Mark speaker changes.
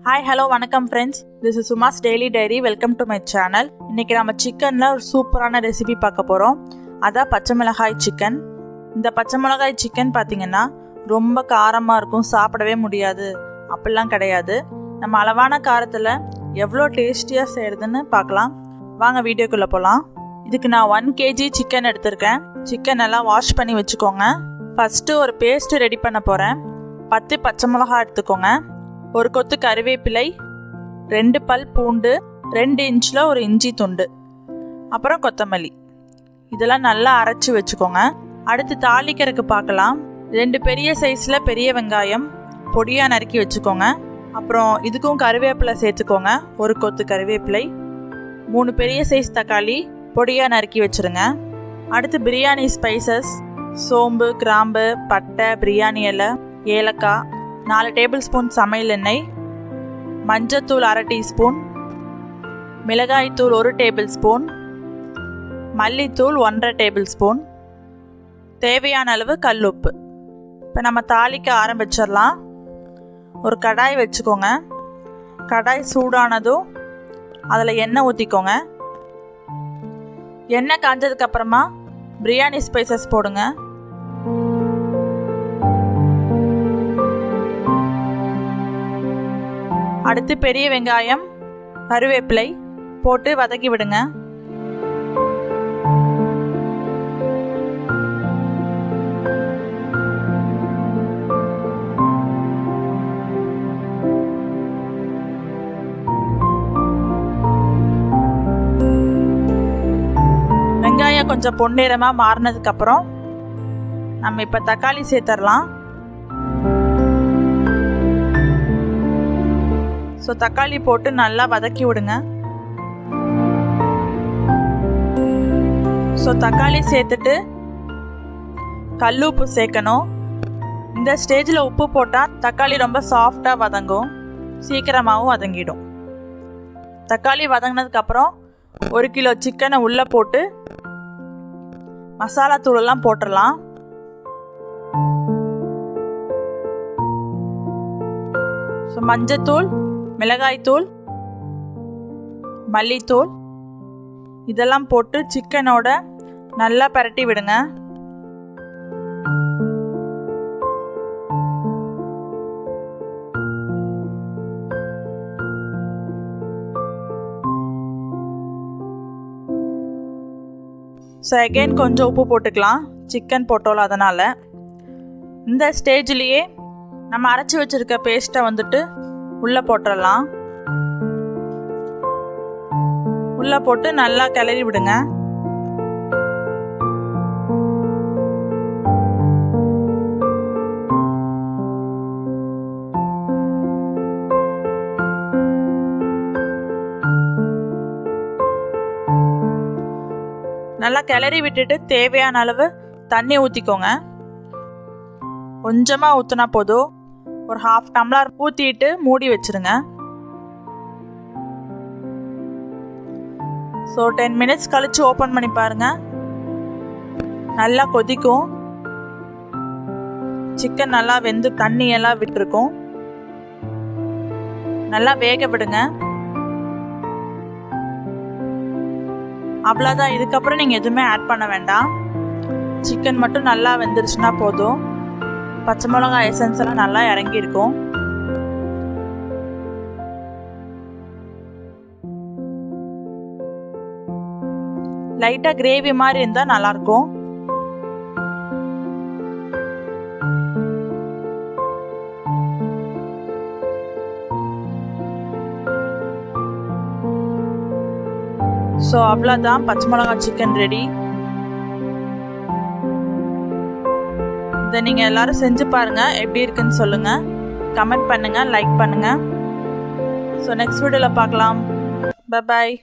Speaker 1: Hi hello வணக்கம் friends, this is Suma's daily diary. Welcome to my channel. இன்றைக்கி நம்ம சிக்கனில் ஒரு சூப்பரான ரெசிபி பார்க்க போகிறோம். அதான் பச்சை மிளகாய் சிக்கன். இந்த பச்சை மிளகாய் சிக்கன் பார்த்திங்கன்னா ரொம்ப காரமாக இருக்கும், சாப்பிடவே முடியாது அப்படிலாம் கிடையாது. நம்ம அளவான காரத்தில் எவ்வளோ டேஸ்டியாக செய்கிறதுன்னு பார்க்கலாம். வாங்க வீடியோக்குள்ளே போகலாம். இதுக்கு நான் 1 kg சிக்கன் எடுத்திருக்கேன். சிக்கன் நல்லா வாஷ் பண்ணி வச்சுக்கோங்க. ஃபஸ்ட்டு ஒரு பேஸ்ட்டு ரெடி பண்ண போகிறேன். 10 பச்சை மிளகாய் எடுத்துக்கோங்க, ஒரு கொத்து கறிவேப்பிலை, 2 பல் பூண்டு, 2 இன்ச்சில் ஒரு இஞ்சி துண்டு, அப்புறம் கொத்தமல்லி, இதெல்லாம் நல்லா அரைச்சி வச்சுக்கோங்க. அடுத்து தாளிக்கிறதுக்கு பார்க்கலாம். 2 பெரிய சைஸில் பெரிய வெங்காயம் பொடியாக நறுக்கி வச்சுக்கோங்க. அப்புறம் இதுக்கும் கறிவேப்பிலை சேர்த்துக்கோங்க, ஒரு கொத்து கறிவேப்பிலை, 3 பெரிய சைஸ் தக்காளி பொடியாக நறுக்கி வச்சுருங்க. அடுத்து பிரியாணி ஸ்பைசஸ், சோம்பு, கிராம்பு, பட்டை, பிரியாணி இலை, ஏலக்காய், 4 டேபிள் ஸ்பூன் சமையல் எண்ணெய், மஞ்சத்தூள் 1/2 டீஸ்பூன், மிளகாய்த்தூள் 1 டேபிள் ஸ்பூன், மல்லித்தூள் 1/2 டேபிள் ஸ்பூன், தேவையான அளவு கல்லுப்பு. இப்போ நம்ம தாளிக்க ஆரம்பிச்சிடலாம். ஒரு கடாய் வச்சுக்கோங்க. கடாய் சூடானதும் அதில் எண்ணெய் ஊற்றிக்கோங்க. எண்ணெய் காஞ்சதுக்கப்புறமா பிரியாணி ஸ்பைசஸ் போடுங்க. அடுத்து பெரிய வெங்காயம், கருவேப்பிலை போட்டு வதக்கி விடுங்க. வெங்காயம் கொஞ்சம் பொன்னிறமாக மாறினதுக்கப்புறம் நம்ம இப்போ தக்காளி சேர்த்துடலாம். ஸோ தக்காளி போட்டு நல்லா வதக்கி விடுங்க. ஸோ தக்காளி சேர்த்துட்டு கல்லுப்பு சேர்க்கணும். இந்த ஸ்டேஜில் உப்பு போட்டால் தக்காளி ரொம்ப சாஃப்டாக வதங்கும், சீக்கிரமாகவும் வதங்கிடும். தக்காளி வதங்கினதுக்கப்புறம் 1 கிலோ சிக்கனை உள்ளே போட்டு மசாலா தூளெல்லாம் போட்டுடலாம். ஸோ மஞ்சத்தூள், மிளகாய்த்தூள், மல்லித்தூள் இதெல்லாம் போட்டு சிக்கனோட நல்லா பரட்டி விடுங்க. ஸோ அகெயின் கொஞ்சம் உப்பு போட்டுக்கலாம், சிக்கன் போட்டோல அதனால். இந்த ஸ்டேஜ்லேயே நம்ம அரைச்சி வச்சுருக்க பேஸ்ட்டை வந்துட்டு உள்ளே போட்டுடலாம். உள்ளே போட்டு நல்லா கிளறி விடுங்க. நல்லா கிளறி விட்டுட்டு தேவையான அளவு தண்ணி ஊற்றிக்கோங்க. கொஞ்சமாக ஊற்றினா போதும். ஒரு 1/2 டம்ளர் ஊற்றிட்டு மூடி வச்சுருங்க. ஸோ 10 மினிட்ஸ் கழித்து ஓப்பன் பண்ணி பாருங்கள். நல்லா கொதிக்கும். சிக்கன் நல்லா வெந்து தண்ணியெல்லாம் விட்டுருக்கும். நல்லா வேக விடுங்க. அவ்வளோதான். இதுக்கப்புறம் நீங்கள் எதுவுமே ஆட் பண்ண வேண்டாம். சிக்கன் மட்டும் நல்லா வெந்துருச்சுன்னா போதும். பச்சை மிளகாய் எசன்ஸ் எல்லாம் நல்லா இறங்கியிருக்கும். லைட்டாக கிரேவி மாதிரி இருந்தால் நல்லாயிருக்கும். ஸோ அவ்வளோதான், பச்சை மிளகாய் சிக்கன் ரெடி. இதை நீங்கள் எல்லோரும் செஞ்சு பாருங்கள், எப்படி இருக்குன்னு சொல்லுங்கள், கமெண்ட் பண்ணுங்கள், லைக் பண்ணுங்கள். ஸோ நெக்ஸ்ட் வீடியோவில் பார்க்கலாம். Bye bye.